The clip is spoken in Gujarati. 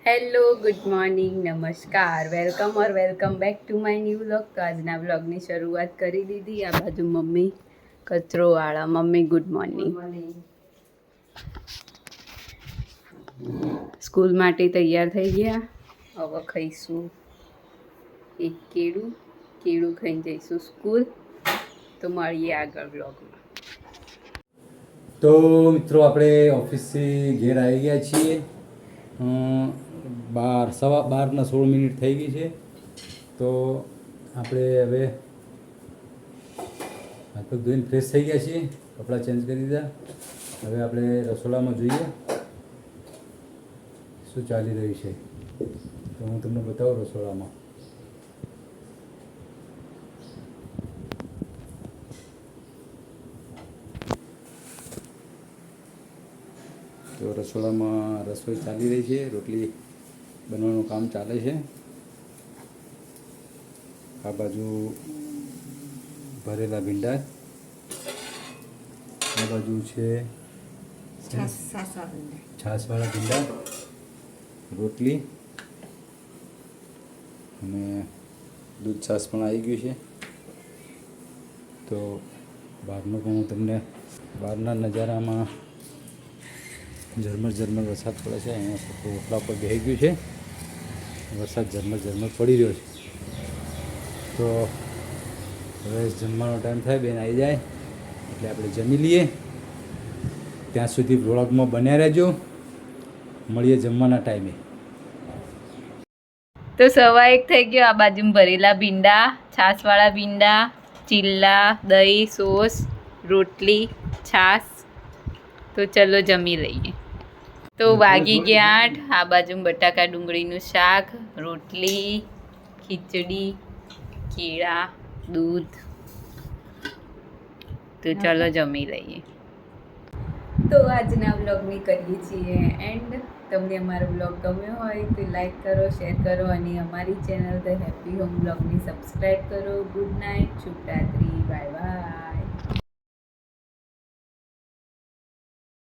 હેલો, ગુડ મોર્નિંગ, નમસ્કાર, welcome back to my new vlog. તો આજના વ્લોગની શરૂઆત કરી દીધી. આ બાજુ મમ્મી કચરો વાળા. Mummy good morning. સ્કૂલ માટે તૈયાર થઈ ગયા. હવે ખાઈશું એક કેળું ખાઈને જઈશું સ્કૂલ. તો મળીએ આગળ વ્લોગમાં. તો મિત્રો આપણે ઓફિસથી ઘેર આવી ગયા છીએ. 12:16 થઈ ગઈ છે. તો આપણે હવે હાથ પગ ધોઈને ફ્રેશ થઈ ગયા છીએ, કપડાં ચેન્જ કરી દીધા. હવે આપણે રસોડામાં જોઈએ શું ચાલી રહ્યું છે. તો હું તમને બતાવું રસોડામાં. તો રસોડામાં રસોઈ ચાલી રહી છે, રોટલી બનવાનું કામ ચાલે છે. આ બાજુ ભરેલા ભીંડા, આ બાજુ છે છાશવાળા ભીંડા, રોટલી અને દૂધ છાશ પણ આવી ગયું છે. તો બહારનો પણ હું તમને બહારના નજારામાં ઝરમર વરસાદ પડે છે. અહીંયા રોટલા પર બેસી ગયું છે, વરસાદ ઝરમર પડી રહ્યો છે. તો હવે જમવાનો ટાઈમ થાય, બેન આવી જાય એટલે આપણે જમી લઈએ. ત્યાં સુધી વ્લોગમાં બન્યા રહેજો. મળીએ જમવાના ટાઈમે. તો 1:15 થઈ ગયો. આ બાજુ ભરેલા ભીંડા, છાશવાળા ભીંડા, ચીલા, દહીં, સોસ, રોટલી, છાશ. તો ચલો જમી લઈએ. તો વાગી ગયા 8. આ બાજુ બટાકા ડુંગળીનું શાક, રોટલી, ખીચડી, કેળા, દૂધ. તો ચલો જમી લઈએ. તો આજના વ્લોગની કરીએ છીએ એન્ડ. તમને અમારો વ્લોગ ગમ્યો હોય તો લાઈક કરો, શેર કરો અને અમારી ચેનલ ધ હેપી હોમ વ્લોગની સબસ્ક્રાઈબ કરો. ગુડ નાઇટ, શુભરાત્રી, બાય બાય.